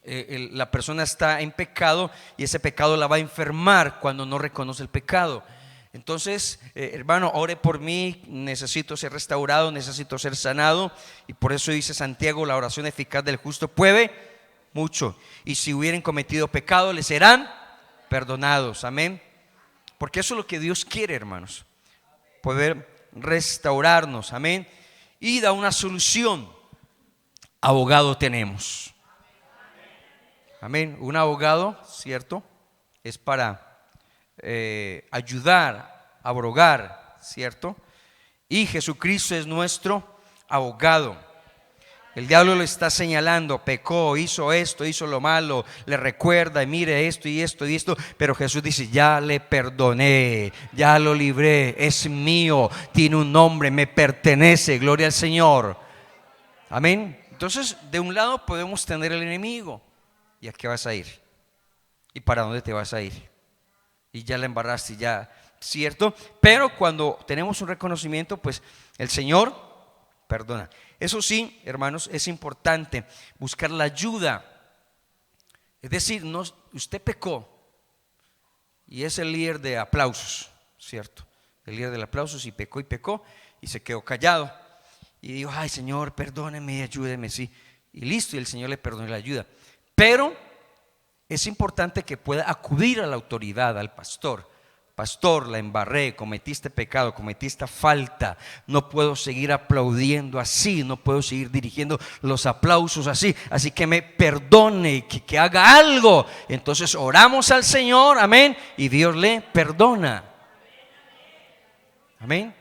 la persona está en pecado y ese pecado la va a enfermar cuando no reconoce el pecado. Entonces, hermano, ore por mí, necesito ser restaurado, necesito ser sanado. Y por eso dice Santiago, la oración eficaz del justo puede mucho, y si hubieran cometido pecado les serán perdonados. Amén. Porque eso es lo que Dios quiere, hermanos, poder restaurarnos. Amén. Y da una solución. Abogado tenemos. Amén. Un abogado, ¿cierto?, es para ayudar, abrogar, ¿cierto? Y Jesucristo es nuestro abogado. El diablo le está señalando, pecó, hizo esto, hizo lo malo, le recuerda, y mire esto y esto y esto, pero Jesús dice, ya le perdoné, ya lo libré, es mío, tiene un nombre, me pertenece, gloria al Señor. Amén. Entonces, de un lado podemos tener el enemigo. ¿Y a qué vas a ir? ¿Y para dónde te vas a ir? Y ya la embarraste, ya, ¿cierto? Pero cuando tenemos un reconocimiento, pues el Señor perdona. Eso sí, hermanos, es importante buscar la ayuda Es decir, no, usted pecó y es el líder de aplausos, ¿cierto? El líder de aplausos y pecó y se quedó callado. Y dijo, ay Señor, perdóneme, ayúdeme, sí. Y listo, y el Señor le perdonó y le ayuda. Pero es importante que pueda acudir a la autoridad, al pastor. Pastor, la embarré, cometí este pecado, cometí esta falta. No puedo seguir aplaudiendo así, no puedo seguir dirigiendo los aplausos así. Así que me perdone, que haga algo. Entonces oramos al Señor, amén, y Dios le perdona. Amén.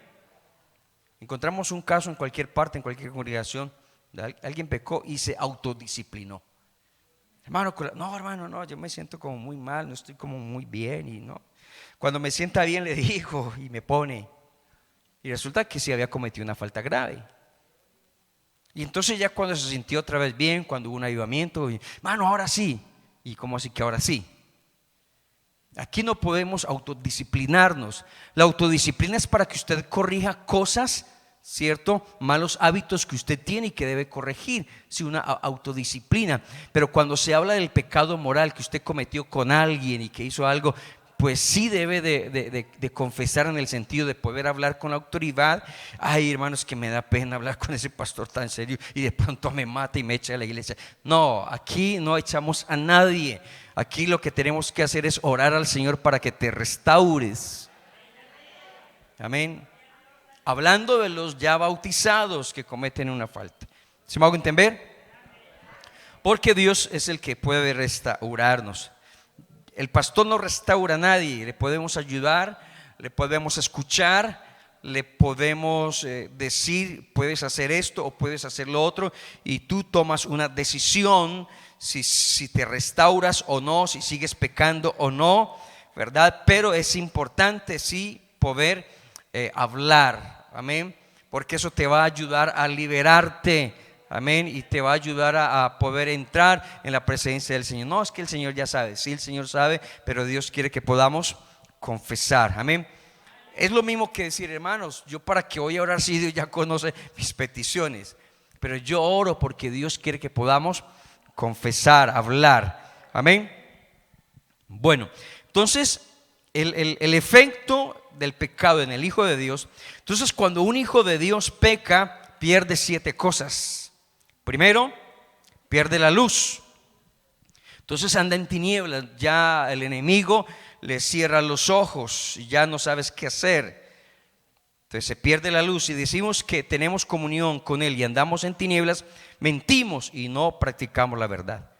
Encontramos un caso en cualquier parte, en cualquier congregación, alguien pecó y se autodisciplinó. Hermano, no, yo me siento como muy mal, no estoy como muy bien y no. Cuando me sienta bien le digo y me pone. Y resulta que sí había cometido una falta grave. Y entonces ya cuando se sintió otra vez bien, cuando hubo un avivamiento, hermano, ahora sí. ¿Y cómo así que ahora sí? Aquí no podemos autodisciplinarnos. La autodisciplina es para que usted corrija cosas, ¿cierto? Malos hábitos que usted tiene y que debe corregir. Sí, una autodisciplina. Pero cuando se habla del pecado moral que usted cometió con alguien y que hizo algo, pues sí debe de confesar, en el sentido de poder hablar con la autoridad. Ay, hermanos, que me da pena hablar con ese pastor tan serio y de pronto me mata y me echa de la iglesia. No, aquí no echamos a nadie. Aquí lo que tenemos que hacer es orar al Señor para que te restaures. Amén. Hablando de los ya bautizados que cometen una falta. ¿Se me hago entender? Porque Dios es el que puede restaurarnos. El pastor no restaura a nadie. Le podemos ayudar, le podemos escuchar, le podemos decir, puedes hacer esto o puedes hacer lo otro, y tú tomas una decisión si te restauras o no, si sigues pecando o no, ¿verdad? Pero es importante sí poder hablar, amén, porque eso te va a ayudar a liberarte, amén, y te va a ayudar a poder entrar en la presencia del Señor. No es que el Señor ya sabe, sí, el Señor sabe, pero Dios quiere que podamos confesar, amén. Es lo mismo que decir, hermanos, yo para qué voy a orar si Dios ya conoce mis peticiones, pero yo oro porque Dios quiere que podamos confesar, hablar, amén. Bueno, entonces el efecto del pecado en el Hijo de Dios. Entonces, cuando un hijo de Dios peca, pierde 7 cosas. Primero, pierde la luz. Entonces anda en tinieblas, ya el enemigo le cierra los ojos y ya no sabes qué hacer. Entonces se pierde la luz. Y decimos que tenemos comunión con Él y andamos en tinieblas, mentimos y no practicamos la verdad.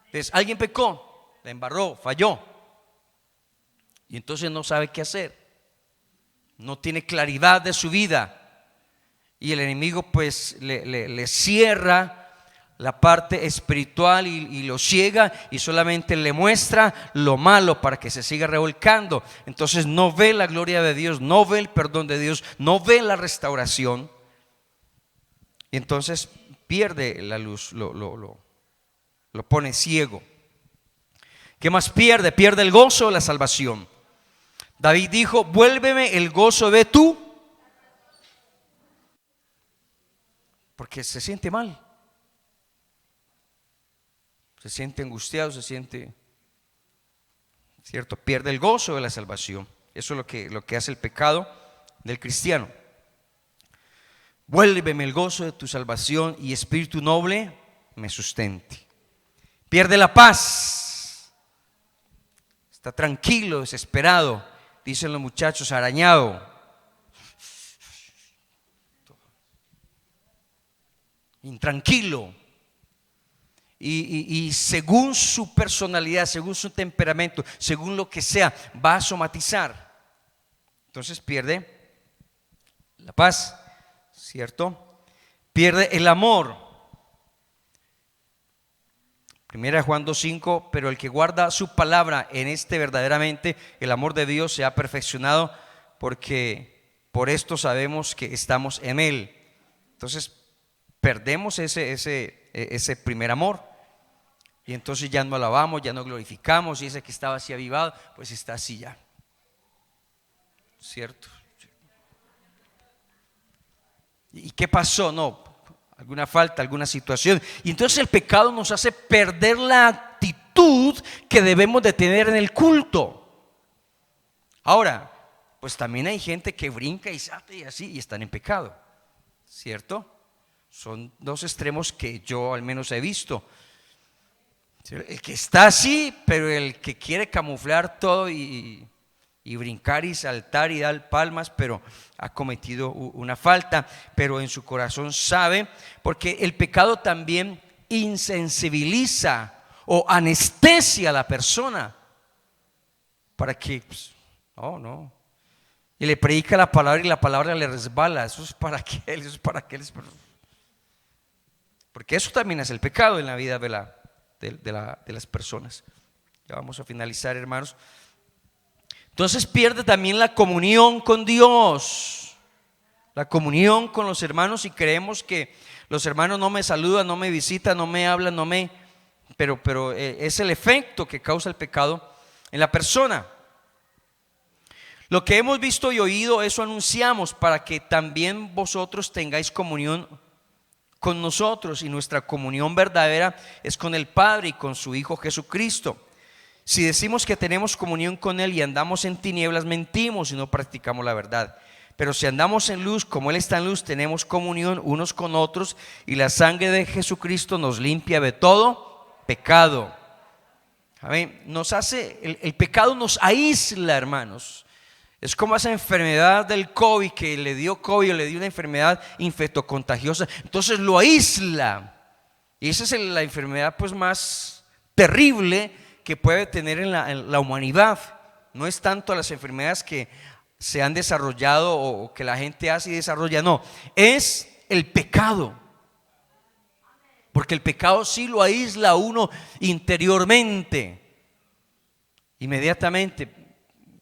Entonces alguien pecó, la embarró, falló, y entonces no sabe qué hacer, no tiene claridad de su vida, y el enemigo pues le cierra la parte espiritual y lo ciega, y solamente le muestra lo malo para que se siga revolcando. Entonces no ve la gloria de Dios, no ve el perdón de Dios, no ve la restauración, y entonces pierde la luz, lo pone ciego. ¿Qué más pierde? Pierde el gozo de la salvación. David dijo, vuélveme el gozo de tú, porque se siente mal, se siente angustiado, se siente, ¿cierto? Pierde el gozo de la salvación. Eso es lo que hace el pecado del cristiano. Vuélveme el gozo de tu salvación y espíritu noble me sustente. Pierde la paz, está tranquilo, desesperado, dicen los muchachos, arañado, intranquilo, y según su personalidad, según su temperamento, según lo que sea, va a somatizar. Entonces pierde la paz, ¿cierto? Pierde el amor. Primera Juan 2:5, pero el que guarda su palabra, en este verdaderamente el amor de Dios se ha perfeccionado, porque por esto sabemos que estamos en Él. Entonces perdemos ese primer amor, y entonces ya no alabamos, ya no glorificamos, y ese que estaba así avivado, pues está así ya, ¿cierto? ¿Y qué pasó? No, alguna falta, alguna situación, y entonces el pecado nos hace perder la actitud actitud que debemos de tener en el culto. Ahora, pues también hay gente que brinca y salta y así y están en pecado, ¿cierto? Son dos extremos que yo al menos he visto. El que está así, pero el que quiere camuflar todo y brincar y saltar y dar palmas, pero ha cometido una falta, pero en su corazón sabe, porque el pecado también insensibiliza o anestesia a la persona para que, pues, no, y le predica la palabra y la palabra le resbala. Eso es para aquel, eso es para aquel, porque eso también es el pecado en la vida de las personas. Ya vamos a finalizar, hermanos. Entonces pierde también la comunión con Dios, la comunión con los hermanos, y creemos que los hermanos no me saludan, no me visitan, no me hablan, pero es el efecto que causa el pecado en la persona. Lo que hemos visto y oído, eso anunciamos, para que también vosotros tengáis comunión con nosotros, y nuestra comunión verdadera es con el Padre y con su Hijo Jesucristo. Si decimos que tenemos comunión con Él y andamos en tinieblas, mentimos y no practicamos la verdad. Pero si andamos en luz, como Él está en luz, tenemos comunión unos con otros, y la sangre de Jesucristo nos limpia de todo pecado. Amén. El pecado nos aísla, hermanos. Es como esa enfermedad del COVID, que le dio COVID o le dio una enfermedad infectocontagiosa, entonces lo aísla. Y esa es la enfermedad pues más terrible que puede tener en la humanidad. No es tanto las enfermedades que se han desarrollado o que la gente hace y desarrolla, no, es el pecado. Porque el pecado sí lo aísla a uno interiormente. Inmediatamente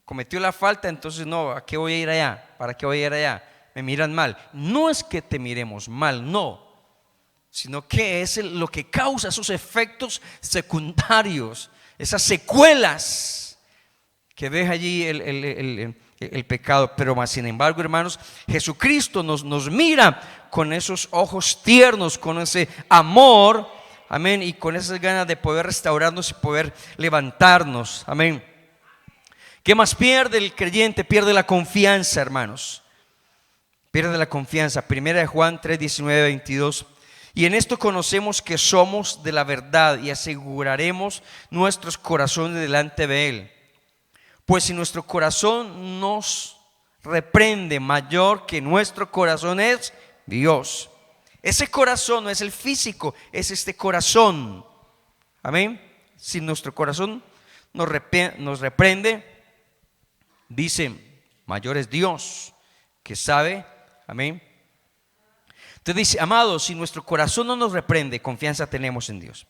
cometió la falta, entonces no, ¿a qué voy a ir allá? ¿Para qué voy a ir allá? Me miran mal. No es que te miremos mal, no, sino que es lo que causa esos efectos secundarios, esas secuelas que deja allí el pecado. Pero más sin embargo, hermanos, Jesucristo nos mira con esos ojos tiernos, con ese amor, amén, y con esas ganas de poder restaurarnos y poder levantarnos, amén. ¿Qué más pierde el creyente? Pierde la confianza, hermanos. Pierde la confianza. Primera de Juan 3, 19, 22. Y en esto conocemos que somos de la verdad y aseguraremos nuestros corazones delante de Él. Pues si nuestro corazón nos reprende, mayor que nuestro corazón es Dios. Ese corazón no es el físico, es este corazón. Amén. Si nuestro corazón nos reprende, dice, mayor es Dios que sabe, amén. Entonces dice, amados, si nuestro corazón no nos reprende, confianza tenemos en Dios.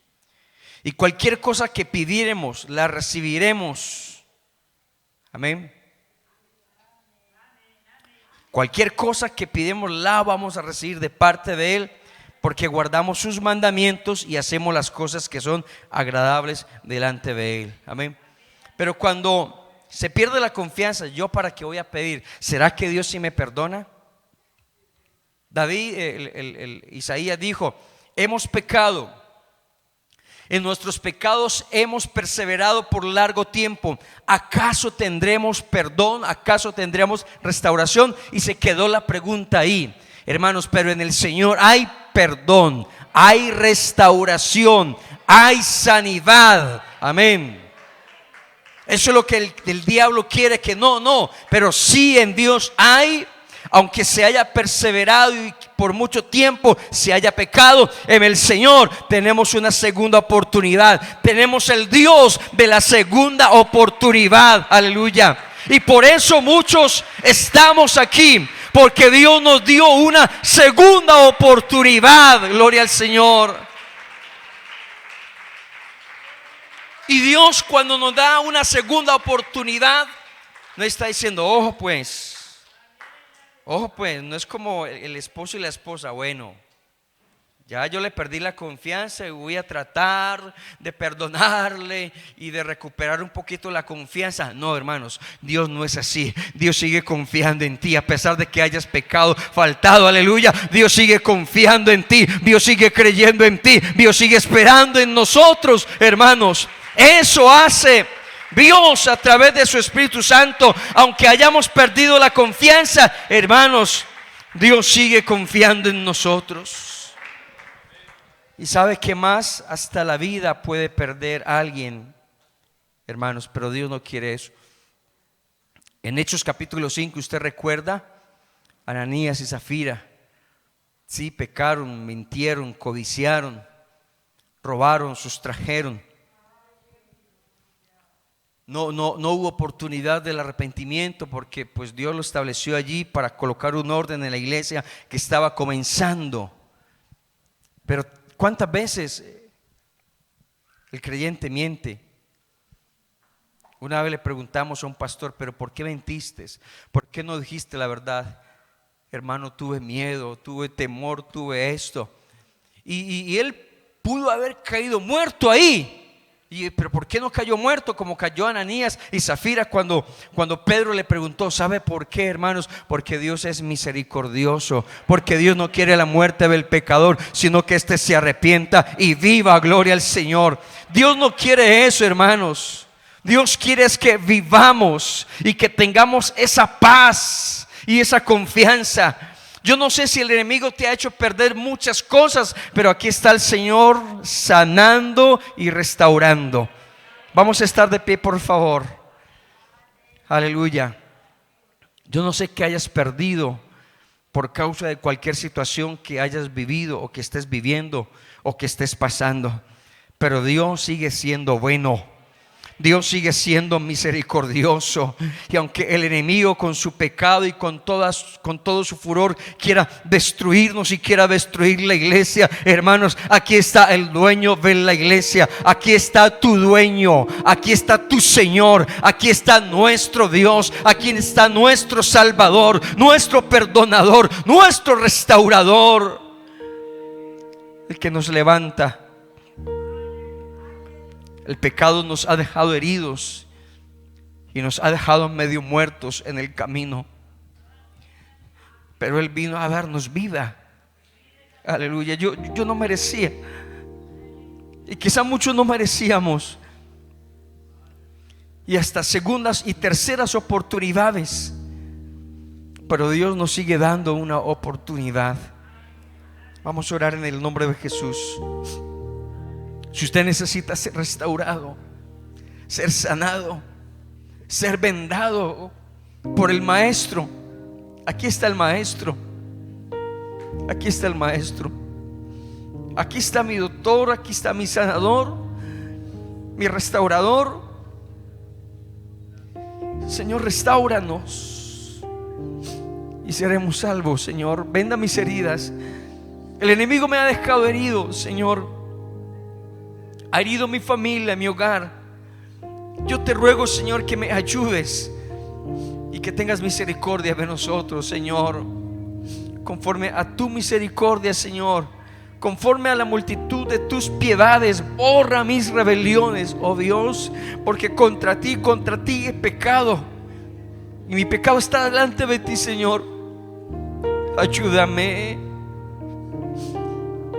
Y cualquier cosa que pidiéremos, la recibiremos, amén. Cualquier cosa que pidamos, la vamos a recibir de parte de Él, porque guardamos sus mandamientos y hacemos las cosas que son agradables delante de Él, amén. Pero cuando se pierde la confianza, ¿yo para qué voy a pedir? ¿Será que Dios sí me perdona? David, Isaías dijo, hemos pecado, en nuestros pecados hemos perseverado por largo tiempo. ¿Acaso tendremos perdón? ¿Acaso tendremos restauración? Y se quedó la pregunta ahí, hermanos. Pero en el Señor hay perdón, hay restauración, hay sanidad, amén. Eso es lo que el diablo quiere que no, pero sí en Dios hay, aunque se haya perseverado y por mucho tiempo se haya pecado, en el Señor tenemos una segunda oportunidad. Tenemos el Dios de la segunda oportunidad, aleluya. Y por eso muchos estamos aquí, porque Dios nos dio una segunda oportunidad, gloria al Señor. Y Dios, cuando nos da una segunda oportunidad, no está diciendo, ojo pues, no es como el esposo y la esposa, bueno, ya yo le perdí la confianza y voy a tratar de perdonarle y de recuperar un poquito la confianza. No, hermanos, Dios no es así. Dios sigue confiando en ti, a pesar de que hayas pecado, faltado, aleluya. Dios sigue confiando en ti, Dios sigue creyendo en ti, Dios sigue esperando en nosotros, hermanos. Eso hace Dios a través de su Espíritu Santo. Aunque hayamos perdido la confianza, hermanos, Dios sigue confiando en nosotros. ¿Y sabe qué más? Hasta la vida puede perder a alguien, hermanos, pero Dios no quiere eso. En Hechos capítulo 5, usted recuerda, Ananías y Zafira, sí, pecaron, mintieron, codiciaron, robaron, sustrajeron. No hubo oportunidad del arrepentimiento, porque pues Dios lo estableció allí para colocar un orden en la iglesia que estaba comenzando. Pero ¿cuántas veces el creyente miente? Una vez le preguntamos a un pastor: ¿pero por qué mentiste? ¿Por qué no dijiste la verdad? Hermano, tuve miedo, tuve temor, tuve esto. Y él pudo haber caído muerto ahí. Pero ¿por qué no cayó muerto como cayó Ananías y Zafira cuando Pedro le preguntó? ¿Sabe por qué, hermanos? Porque Dios es misericordioso, porque Dios no quiere la muerte del pecador, sino que éste se arrepienta y viva. Gloria al Señor. Dios no quiere eso, hermanos. Dios quiere es que vivamos y que tengamos esa paz y esa confianza. Yo no sé si el enemigo te ha hecho perder muchas cosas, pero aquí está el Señor sanando y restaurando. Vamos a estar de pie, por favor. Aleluya. Yo no sé qué hayas perdido por causa de cualquier situación que hayas vivido o que estés viviendo o que estés pasando, pero Dios sigue siendo bueno. Dios sigue siendo misericordioso. Y aunque el enemigo con su pecado y con todo su furor quiera destruirnos y quiera destruir la iglesia, hermanos, aquí está el dueño de la iglesia. Aquí está tu dueño. Aquí está tu Señor. Aquí está nuestro Dios. Aquí está nuestro Salvador, nuestro perdonador, nuestro restaurador, el que nos levanta. El pecado nos ha dejado heridos y nos ha dejado medio muertos en el camino, pero Él vino a darnos vida. Aleluya. Yo no merecía, y quizá muchos no merecíamos, y hasta segundas y terceras oportunidades, pero Dios nos sigue dando una oportunidad. Vamos a orar en el nombre de Jesús. Si usted necesita ser restaurado, ser sanado, ser vendado por el Maestro, aquí está el Maestro. Aquí está el Maestro. Aquí está mi doctor, aquí está mi sanador, mi restaurador. Señor, restáuranos y seremos salvos, Señor. Venda mis heridas. El enemigo me ha dejado herido, Señor. Ha herido mi familia, mi hogar. Yo te ruego, Señor, que me ayudes y que tengas misericordia de nosotros, Señor. Conforme a tu misericordia, Señor, conforme a la multitud de tus piedades, borra mis rebeliones, oh Dios, porque contra ti he pecado, y mi pecado está delante de ti, Señor. Ayúdame,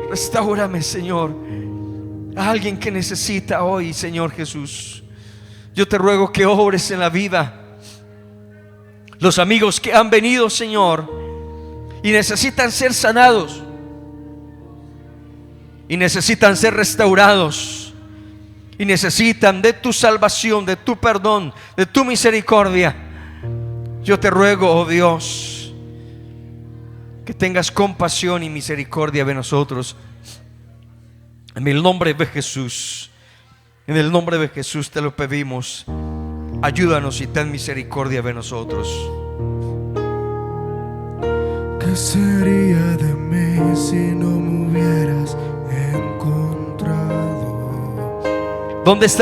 restáurame, Señor. A alguien que necesita hoy, Señor Jesús, yo te ruego que obres en la vida. Los amigos que han venido, Señor, y necesitan ser sanados, y necesitan ser restaurados, y necesitan de tu salvación, de tu perdón, de tu misericordia. Yo te ruego, oh Dios, que tengas compasión y misericordia de nosotros. En el nombre de Jesús, en el nombre de Jesús te lo pedimos. Ayúdanos y ten misericordia de nosotros. ¿Qué sería de mí si no me hubieras encontrado? ¿Dónde está?